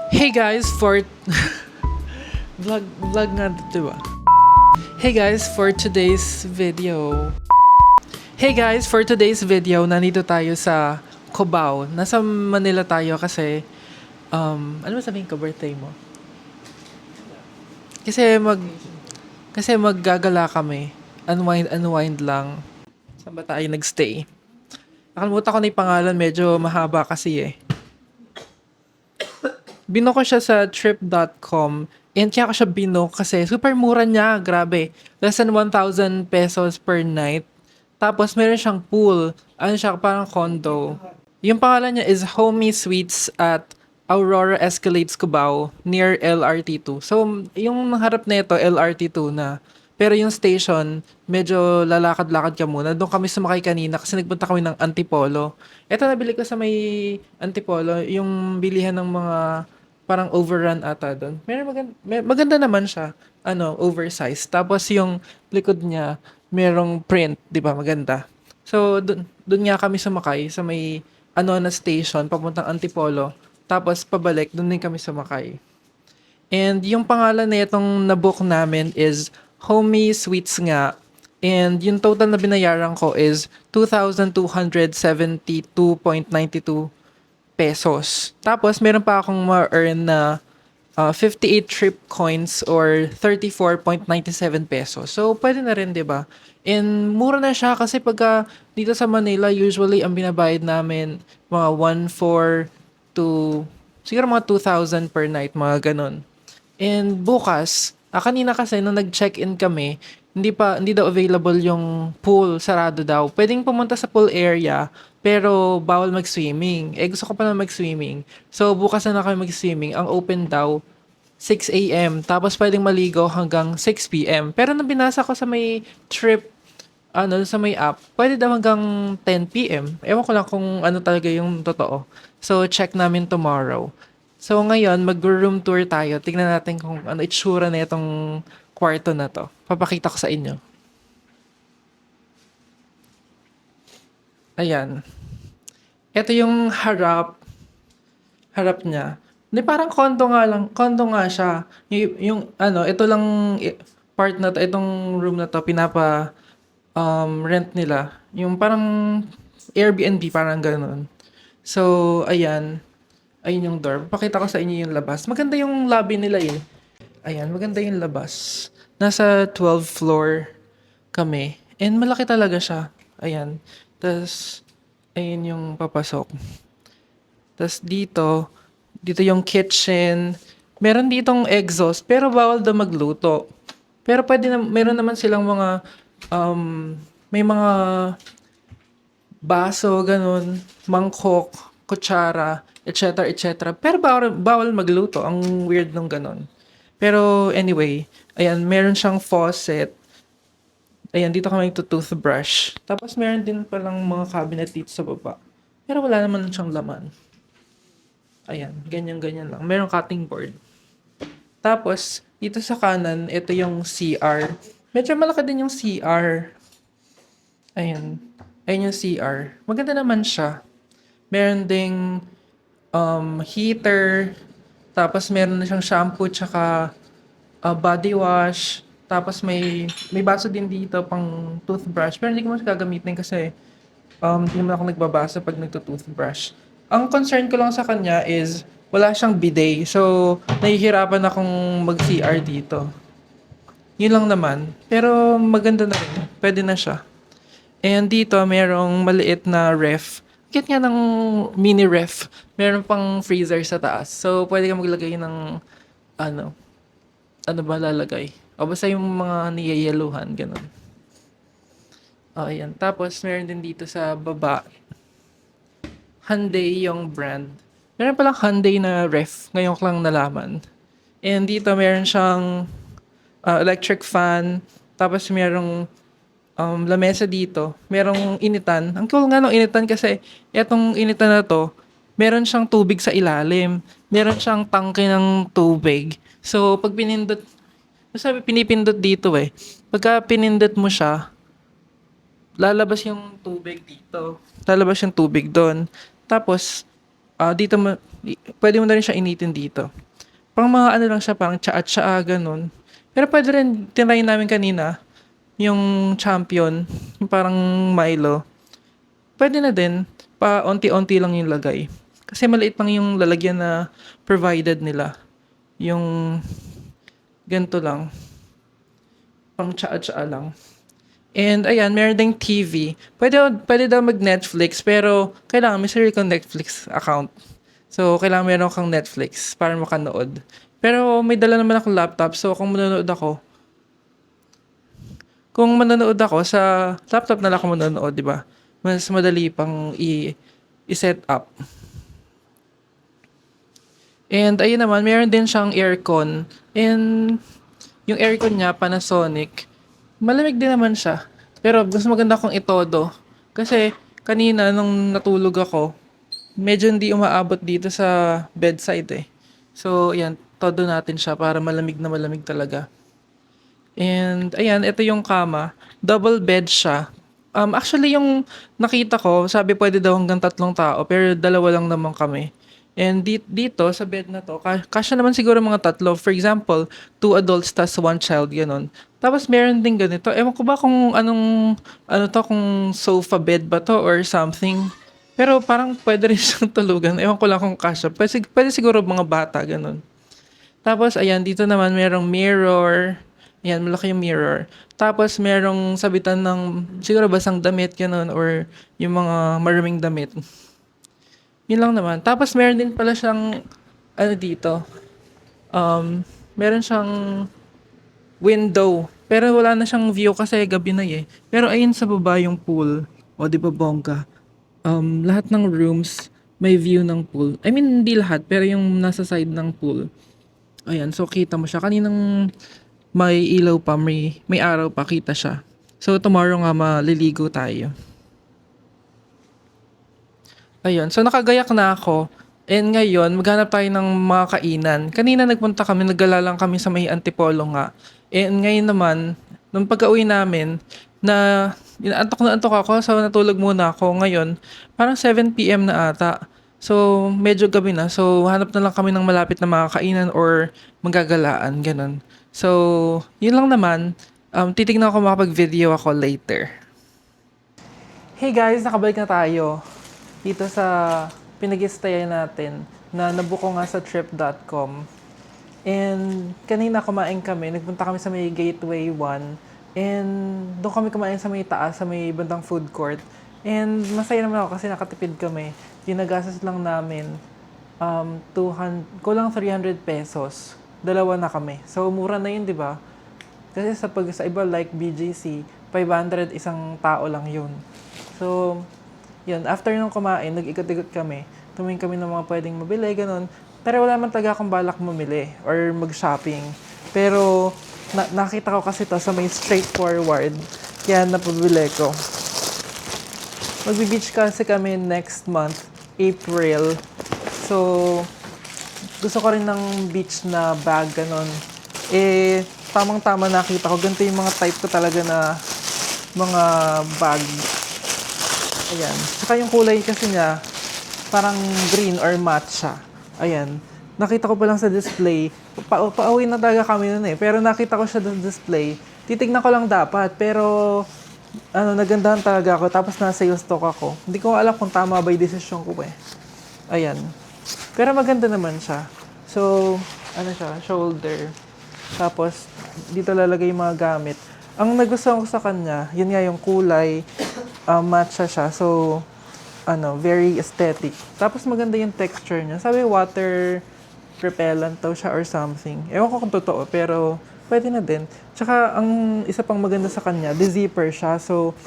Hey guys, for vlog nga diba? Hey guys, for today's video. Hey guys, for today's video, nandito tayo sa Cubao. Nasa Manila tayo kasi ano ba sabihin ko, birthday mo? Kasi maggagala kami. Unwind lang. Saan ba tayo nagstay? Nakalimutan ko na yung pangalan, medyo mahaba kasi eh. Bino ko siya sa trip.com and kaya ko siya bino kasi super mura niya, grabe. Less than 1,000 pesos per night. Tapos meron siyang pool. Ano siya, parang condo. Yung pangalan niya is Homey Suites at Aurora Escalades Cubao near LRT2. So, yung harap na ito, LRT2 na. Pero yung station, medyo lalakad-lakad ka muna. Doon kami sumakay kanina kasi nagpunta kami ng Antipolo. Ito nabili ko sa may Antipolo, yung bilihan ng mga parang overrun ata doon. Maganda naman siya. Ano, oversized. Tapos yung likod niya, merong print, 'di ba? Maganda. So doon nga kami sumakay sa may ano na station papuntang Antipolo. Tapos pabalik doon din kami sumakay. And yung pangalan na itong nabook namin is Homey Suites nga. And yung total na binayaran ko is 2,272.92 pesos. Tapos, meron pa akong ma-earn na 58 trip coins or 34.97 pesos. So, pwede na rin, di ba? And mura na siya kasi pagka dito sa Manila, usually ang binabayad namin mga 1,400 to siguro mga 2,000 per night, mga ganun. And bukas, kanina kasi nung nag-check-in kami, hindi daw available yung pool, sarado daw. Pwedeng pumunta sa pool area, pero bawal mag-swimming. Gusto ko pa na mag-swimming. So, bukas na kami mag-swimming. Ang open daw, 6 a.m. Tapos pwedeng maligo hanggang 6 p.m. Pero nang binasa ko sa may trip, sa may app, pwede daw hanggang 10 p.m. Ewan ko lang kung ano talaga yung totoo. So, check namin tomorrow. So, ngayon, mag-room tour tayo. Tingnan natin kung ano itsura na itong kwarto na to. Papakita ko sa inyo. Ayan. Ito yung harap niya. Hindi, parang condo nga siya. Ito lang part na to, itong room na to, rent nila. Yung parang Airbnb, parang ganun. So, ayan. Ayun yung door. Pakita ko sa inyo yung labas. Maganda yung lobby nila eh. Ayan, maganda yung labas. Nasa 12th floor kami. And malaki talaga siya. Ayan. Tapos, ayun yung papasok. Tapos dito yung kitchen. Meron ditong exhaust, pero bawal daw magluto. Pero meron naman silang mga, may mga baso, ganun, mangkok, kutsara, etc. etc. Pero bawal magluto. Ang weird nung ganun. Pero anyway, ayan, meron siyang faucet. Ayan, dito ka mag-toothbrush. Tapos meron din palang mga cabinet dito sa baba. Pero wala naman siyang laman. Ayan, ganyan-ganyan lang. Merong cutting board. Tapos, dito sa kanan, ito yung CR. Medyo malaki din yung CR. Ayan. Ayan yung CR. Maganda naman siya. Meron ding heater. Tapos meron na siyang shampoo tsaka body wash. Tapos may baso din dito pang toothbrush. Pero hindi ko mas gagamitin kasi hindi naman ako nagbabasa pag nagto-toothbrush. Ang concern ko lang sa kanya is wala siyang bidet. So, nahihirapan akong mag-CR dito. Yun lang naman. Pero maganda na rin. Pwede na siya. And dito, merong maliit na ref. Kit nga ng mini ref. Meron pang freezer sa taas. So, pwede ka maglagay ng ano, ano ba lalagay? O basta yung mga niyayeluhan, ganun. O, ayan. Tapos, meron din dito sa baba, Hyundai yung brand. Meron palang Hyundai na ref. Ngayon ko lang nalaman. And dito, meron siyang electric fan. Tapos, merong lamesa dito. Merong initan. Ang cool nga ng initan kasi etong initan na to, meron siyang tubig sa ilalim. Meron siyang tangke ng tubig. So, pag pinipindot dito eh. Pagka pinindot mo siya, lalabas yung tubig dito. Lalabas yung tubig doon. Tapos, dito pwede mo na rin siya initin dito. Pang mga ano lang siya, parang tsaa-tsaa, ganun. Pero pwede rin, tinry namin kanina, yung champion, yung parang Milo. Pwede na din, pa onti-onti lang yung lagay. Kasi maliit lang yung lalagyan na provided nila. Yung ganito lang, pang tsaa-tsaa lang. And ayan, meron ding TV. Pwede daw mag-Netflix, pero kailangan may sarili kang Netflix account. So, kailangan meron kang Netflix para makanood. Pero may dala naman akong laptop, so kung manonood ako sa laptop na lang ako manonood, di ba? Mas madali pang i-set up. And ayun naman, meron din siyang aircon. And yung aircon niya, Panasonic, malamig din naman siya. Pero mas maganda kong itodo. Kasi kanina nung natulog ako, medyo hindi umaabot dito sa bedside eh. So, ayan, todo natin siya para malamig na malamig talaga. And ayan, ito yung kama. Double bed siya. Actually, yung nakita ko, sabi pwede daw hanggang 3 tao, pero dalawa lang naman kami. And dito, sa bed na to, kasya naman siguro mga 3. For example, 2 adults tas 1 child, ganun. Tapos meron din ganito. Ewan ko ba kung ano to, kung sofa bed ba to or something. Pero parang pwede rin siyang tulugan. Ewan ko lang kung kasya. Pwede siguro mga bata, ganun. Tapos, ayan, dito naman merong mirror. Ayan, malaki yung mirror. Tapos, merong sabitan ng, siguro basang damit, ganun, or yung mga maraming damit. Yun lang naman. Tapos, meron din pala siyang, ano dito, meron siyang window. Pero wala na siyang view kasi gabi na eh. Pero ayun sa baba yung pool. O, di ba bongga? Lahat ng rooms may view ng pool. I mean, hindi lahat, pero yung nasa side ng pool. Ayan, so kita mo siya. Kaninang may ilaw pa, may araw pa, kita siya. So tomorrow nga maliligo tayo. Ayun, so nakagayak na ako. And ngayon, maghanap tayo ng mga kainan. Kanina nagpunta kami, naggala lang kami sa may Antipolo nga. And ngayon naman, nung pagka-uwi namin, antok na antok ako, so natulog muna ako. Ngayon, parang 7 p.m. na ata. So, medyo gabi na. So, hanap na lang kami ng malapit na mga kainan or magagalaan, ganun. So, yun lang naman. Titignan ko makapag-video ako later. Hey guys, nakabalik na tayo dito sa pinag-stayan natin na nabuko nga sa trip.com. And kanina kumain kami, nagpunta kami sa may Gateway 1. And doon kami kumain sa may taas, sa may bandang food court. And masaya naman ako kasi nakatipid kami. Ginagastos lang namin kulang 300 pesos. Dalawa na kami. So mura na yun, di ba? Kasi sa iba like BGC, 500 isang tao lang yun. So, yun. After nung kumain, nag-ikot-ikot kami. Tumingin kami ng mga pwedeng mabili, ganun. Pero wala man talaga akong balak mamili or mag-shopping. Pero, nakita ko kasi to sa may straightforward. Kaya napabili ko. Magbe-beach kasi kami next month, April. So, gusto ko rin ng beach na bag, ganun. Tamang-tama nakita ko. Ganito yung mga type ko talaga na mga bag. Ayan. Saka yung kulay kasi niya, parang green or matcha. Ayan. Nakita ko pa lang sa display. Pauwi na talaga kami nun eh. Pero nakita ko siya sa display. Titignan ko lang dapat. Pero, nagandahan talaga ako. Tapos nasa sales stock ako. Hindi ko alam kung tama ba yung desisyon ko eh. Ayan. Pero maganda naman siya. So, siya, shoulder. Tapos, dito lalagay yung mga gamit. Ang nagustuhan ko sa kanya, yun nga yung kulay, matcha siya. So, very aesthetic. Tapos maganda yung texture niya. Sabi, water repellent daw siya or something. Ewan ko kung totoo, pero pwede na din. Tsaka, ang isa pang maganda sa kanya, de-zipper siya. So,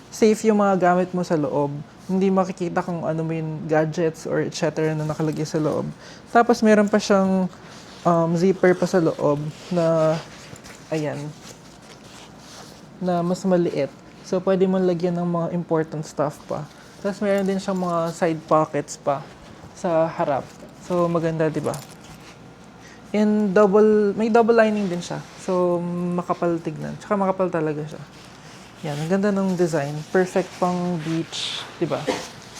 safe yung mga gamit mo sa loob. Hindi makikita kung ano mo yung gadgets or etc. na nakalagay sa loob. Tapos, meron pa siyang zipper pa sa loob na, ayan, na mas maliit. So, pwede mo lagyan ng mga important stuff pa. Tapos, meron din siyang mga side pockets pa sa harap. So, maganda, di ba? And may double lining din siya. So, makapal tignan. Tsaka makapal talaga siya. Yan, ang ganda ng design. Perfect pang beach, di ba?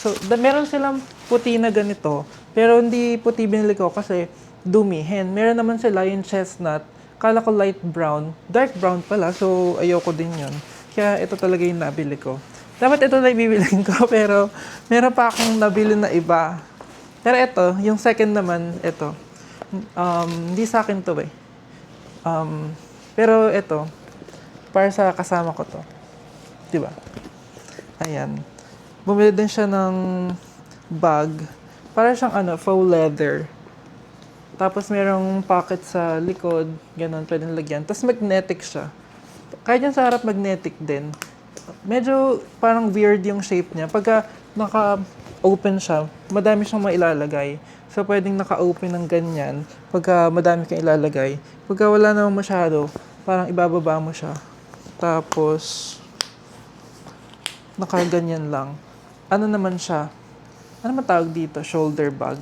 So, meron silang puti na ganito, pero hindi puti binili ko kasi dumihin. Meron naman sila yung chestnut, kala ko light brown, dark brown pala, so ayoko din yun. Kaya ito talaga yung nabili ko. Dapat ito na ibibilin ko, pero meron pa akong nabili na iba. Pero ito, yung second naman, ito. Hindi sa akin to eh. Pero ito, para sa kasama ko to. Diba? Ayan. Bumili din siya ng bag. Para siyang faux leather. Tapos merong pocket sa likod, ganun, pwedeng lagyan. Tapos magnetic siya. Kahit yan sa harap, magnetic din. Medyo parang weird yung shape niya. Pagka naka-open siya, madami siyang mailalagay. So, pwedeng naka-open ng ganyan pagka madami kang ilalagay. Pagka wala naman masyado, parang ibababa mo siya. Tapos, nakaganyan lang. Ano naman siya? Ano matawag dito? Shoulder bag.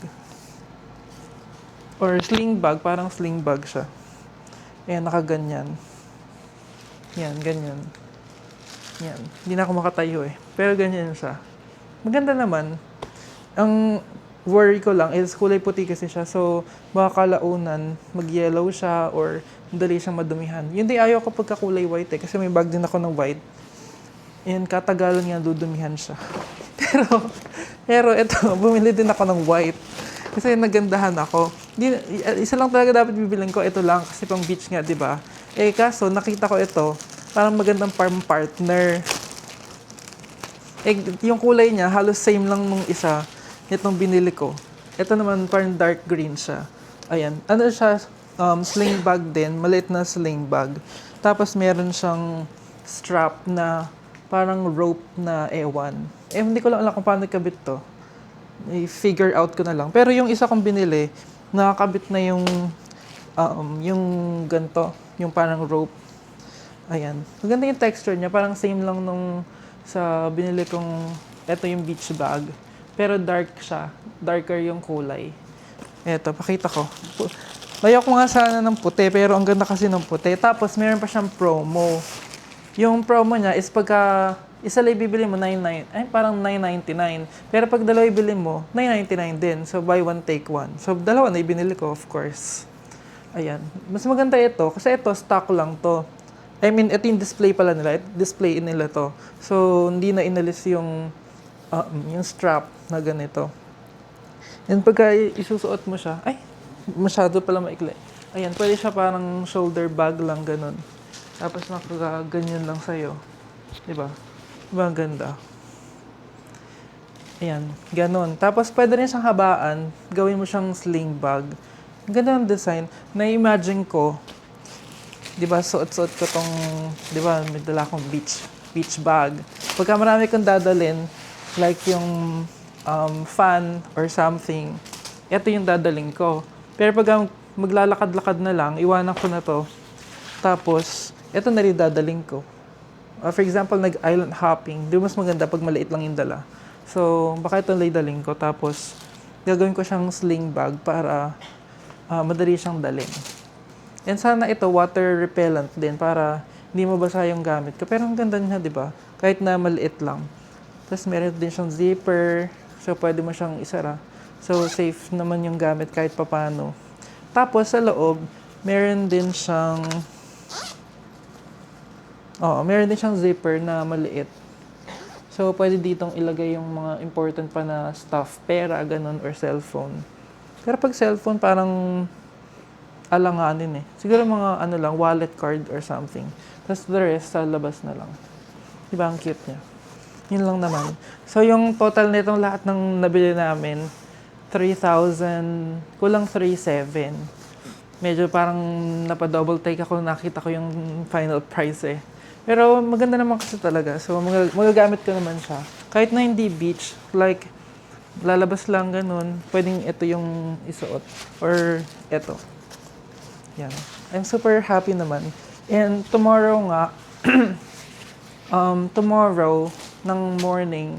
Or sling bag, parang sling bag siya. Ayan, nakaganyan. Yan, ganyan. Yan. Hindi na ako makatayo eh. Pero ganyan siya. Maganda naman. Ang worry ko lang is kulay puti kasi siya. So, baka kalaunan, mag-yellow siya or dali siyang madumihan. Yun di ayaw ko pagka kulay white eh. Kasi may bag din ako ng white. And katagalan nga dudumihan siya. pero ito, bumili din ako ng white. Kasi nagandahan ako. Isa lang talaga dapat bibilin ko. Ito lang kasi pang beach nga, di ba? Eh kaso, nakita ko ito. Parang magandang partner. Eh, yung kulay niya, halos same lang nung isa. Itong binili ko. Ito naman parang dark green siya. Ayan. Ano siya? Sling bag din. Maliit na sling bag. Tapos meron siyang strap na parang rope na ewan. Eh, hindi ko lang alam kung paano ikabit to. I-figure out ko na lang. Pero yung isa kong binili, nakakabit na yung ganto, yung parang rope. Ayan. Maganda yung texture niya. Parang same lang nung sa binili kong, eto yung beach bag. Pero dark siya. Darker yung kulay. Eto, pakita ko. Layo ko nga sana ng puti, pero ang ganda kasi ng puti. Tapos, meron pa siyang promo. Yung promo niya is pagka isa lang bibili mo, parang $9.99. Pero pag dalawa ibili mo, $9.99 din. So, buy one, take one. So, dalawa na ibinili ko, of course. Ayan. Mas maganda ito, kasi ito, stock lang to. I mean, ito yung display pala nila. Display nila to. So, hindi na inalis yung strap na ganito. And pagka isusuot mo siya, masyado pala maikli. Ayan, pwede siya parang shoulder bag lang, ganun. Tapos nakaganyan lang sa'yo. Diba? Diba ang ganda? Ayan, ganun. Tapos pwede rin siyang habaan. Gawin mo siyang sling bag. Ang ganda ng design. Na-imagine ko, diba, suot-suot ko tong, diba, may dala akong beach bag. Pagka marami kong dadalin, like yung fan or something, ito yung dadaling ko. Pero pag maglalakad-lakad na lang, iwanan ko na to. Tapos, ito na rin dadaling ko. For example, nag-island hopping. Di mas maganda pag maliit lang yung dala. So, baka ito dadaling ko. Tapos, gagawin ko siyang sling bag para madali siyang dalhin. And sana ito, water repellent din para hindi mabasa yung gamit ko. Pero ang ganda niya, di ba? Kahit na maliit lang. Tapos, meron din siyang zipper. So, pwede mo siyang isara. So, safe naman yung gamit kahit papano. Tapos, sa loob, meron din siyang zipper na maliit. So, pwede ditong ilagay yung mga important pa na stuff, pera, ganun, or cellphone. Pero pag cellphone, parang alanganin eh. Siguro mga wallet card or something. Tapos the rest, sa labas na lang. Diba ang cute niya? Yun lang naman. So, yung total nitong lahat ng nabili namin, 3,000, kulang 3,700. Medyo parang napa-double take ako, nakita ko yung final price eh. Pero maganda naman kasi talaga. So, magagamit ko naman siya. Kahit na hindi beach, like, lalabas lang ganun, pwedeng ito yung isuot. Or ito. Yan. I'm super happy naman. And tomorrow nga, tomorrow ng morning,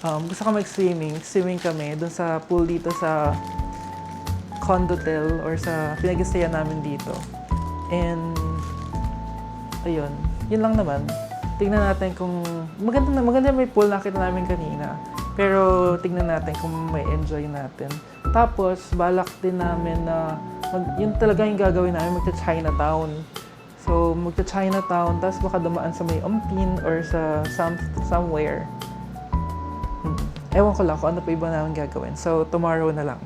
gusto ko mag-swimming. Swimming kami dun sa pool dito sa condotel or sa pinag-stayan namin dito. And, ayun. Yun lang naman. Tingnan natin kung maganda may pool nakita namin kanina. Pero tignan natin kung may enjoy natin. Tapos, balak din namin na yun talaga yung gagawin namin, magta-Chinatown. So, magta-Chinatown, tapos baka dumaan sa may Ampin or sa somewhere. Ewan ko lang kung ano pa iba namin gagawin. So, tomorrow na lang.